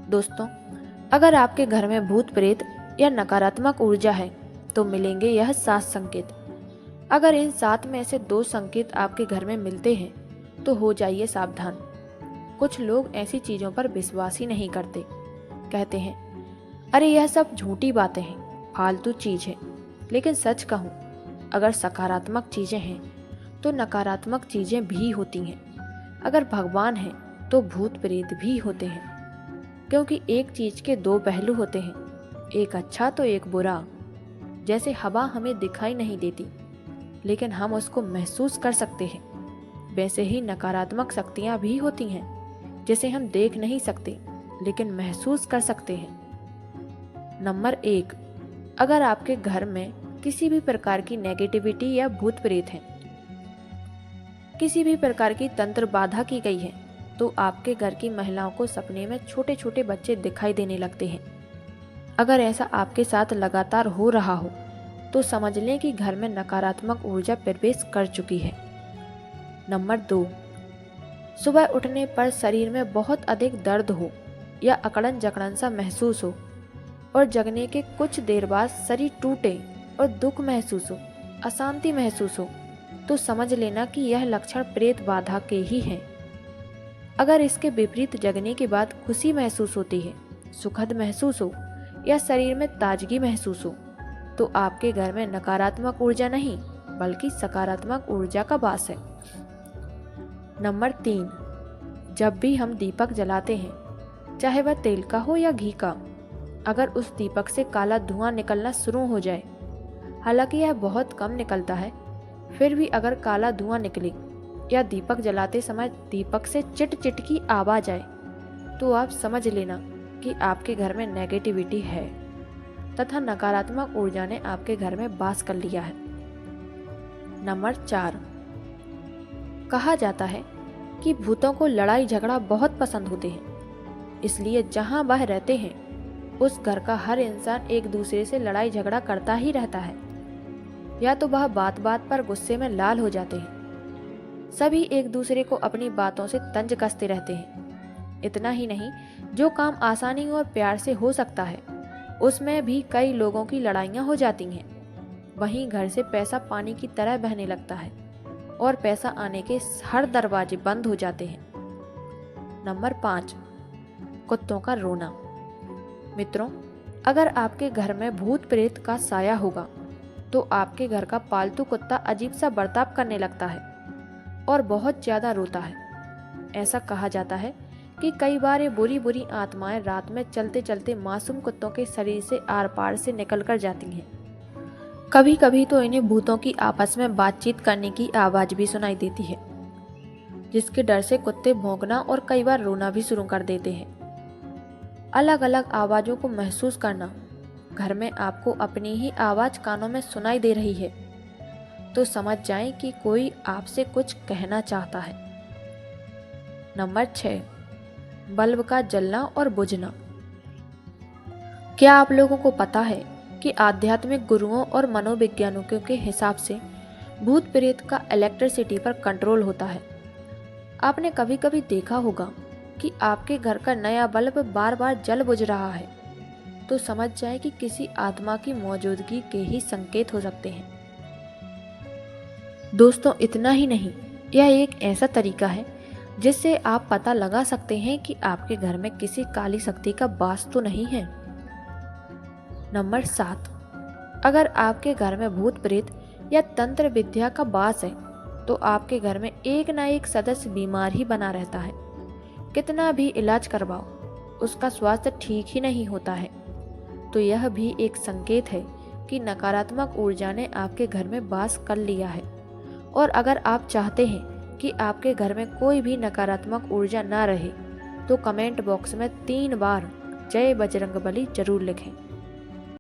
दोस्तों, अगर आपके घर में भूत प्रेत या नकारात्मक ऊर्जा है तो मिलेंगे यह 7 संकेत। अगर इन 7 में से 2 संकेत आपके घर में मिलते हैं तो हो जाइए सावधान। कुछ लोग ऐसी चीजों पर विश्वास ही नहीं करते, कहते हैं अरे यह सब झूठी बातें हैं, फालतू चीज है। लेकिन सच कहूँ, अगर सकारात्मक चीजें हैं तो नकारात्मक चीजें भी होती हैं। अगर भगवान है तो भूत प्रेत भी होते हैं, क्योंकि एक चीज के 2 पहलू होते हैं, एक अच्छा तो एक बुरा। जैसे हवा हमें दिखाई नहीं देती लेकिन हम उसको महसूस कर सकते हैं, वैसे ही नकारात्मक शक्तियां भी होती हैं जिसे हम देख नहीं सकते लेकिन महसूस कर सकते हैं। नंबर 1, अगर आपके घर में किसी भी प्रकार की नेगेटिविटी या भूत प्रेत है, किसी भी प्रकार की तंत्र बाधा की गई है, तो आपके घर की महिलाओं को सपने में छोटे छोटे बच्चे दिखाई देने लगते हैं। अगर ऐसा आपके साथ लगातार हो रहा हो तो समझ लें कि घर में नकारात्मक ऊर्जा प्रवेश कर चुकी है। नंबर 2, सुबह उठने पर शरीर में बहुत अधिक दर्द हो या अकड़न जकड़न सा महसूस हो और जगने के कुछ देर बाद शरीर टूटे और दुख महसूस हो, अशांति महसूस हो, तो समझ लेना कि यह लक्षण प्रेत बाधा के ही हैं। अगर इसके विपरीत जगने के बाद खुशी महसूस होती है, सुखद महसूस हो या शरीर में ताजगी महसूस हो, तो आपके घर में नकारात्मक ऊर्जा नहीं बल्कि सकारात्मक ऊर्जा का वास है। नंबर 3, जब भी हम दीपक जलाते हैं, चाहे वह तेल का हो या घी का, अगर उस दीपक से काला धुआं निकलना शुरू हो जाए, हालांकि यह बहुत कम निकलता है, फिर भी अगर काला धुआं निकले या दीपक जलाते समय दीपक से चिट चिट की आवाज आए, तो आप समझ लेना कि आपके घर में नेगेटिविटी है तथा नकारात्मक ऊर्जा ने आपके घर में वास कर लिया है। नंबर 4, कहा जाता है कि भूतों को लड़ाई झगड़ा बहुत पसंद होते हैं, इसलिए जहां वह रहते हैं उस घर का हर इंसान एक दूसरे से लड़ाई झगड़ा करता ही रहता है, या तो वह बात बात पर गुस्से में लाल हो जाते हैं। सभी एक दूसरे को अपनी बातों से तंज कसते रहते हैं। इतना ही नहीं, जो काम आसानी और प्यार से हो सकता है उसमें भी कई लोगों की लड़ाइयाँ हो जाती हैं। वहीं घर से पैसा पानी की तरह बहने लगता है और पैसा आने के हर दरवाजे बंद हो जाते हैं। नंबर 5, कुत्तों का रोना। मित्रों, अगर आपके घर में भूत प्रेत का साया होगा तो आपके घर का पालतू कुत्ता अजीब सा बर्ताव करने लगता है और बहुत ज़्यादा रोता है। ऐसा कहा जाता है कि कई बार ये बुरी बुरी आत्माएं रात में चलते चलते मासूम कुत्तों के शरीर से आर पार से निकल कर जाती हैं। कभी कभी तो इन्हें भूतों की आपस में बातचीत करने की आवाज़ भी सुनाई देती है, जिसके डर से कुत्ते भौंकना और कई बार रोना भी शुरू कर देते हैं। अलग अलग आवाज़ों को महसूस करना, घर में आपको अपनी ही आवाज़ कानों में सुनाई दे रही है तो समझ जाएं कि कोई आपसे कुछ कहना चाहता है। नंबर 6, बल्ब का जलना और बुझना। क्या आप लोगों को पता है कि आध्यात्मिक गुरुओं और मनोवैज्ञानिकों के हिसाब से भूत प्रेत का इलेक्ट्रिसिटी पर कंट्रोल होता है। आपने कभी कभी देखा होगा कि आपके घर का नया बल्ब बार बार जल बुझ रहा है, तो समझ जाए कि किसी आत्मा की मौजूदगी के ही संकेत हो सकते हैं। दोस्तों, इतना ही नहीं, यह एक ऐसा तरीका है जिससे आप पता लगा सकते हैं कि आपके घर में किसी काली शक्ति का वास तो नहीं है। नंबर 7, अगर आपके घर में भूत प्रेत या तंत्र विद्या का वास है तो आपके घर में एक ना एक सदस्य बीमार ही बना रहता है। कितना भी इलाज करवाओ, उसका स्वास्थ्य ठीक ही नहीं होता है। तो यह भी एक संकेत है कि नकारात्मक ऊर्जा ने आपके घर में वास कर लिया है। और अगर आप चाहते हैं कि आपके घर में कोई भी नकारात्मक ऊर्जा ना रहे तो कमेंट बॉक्स में 3 बार जय बजरंगबली जरूर लिखें।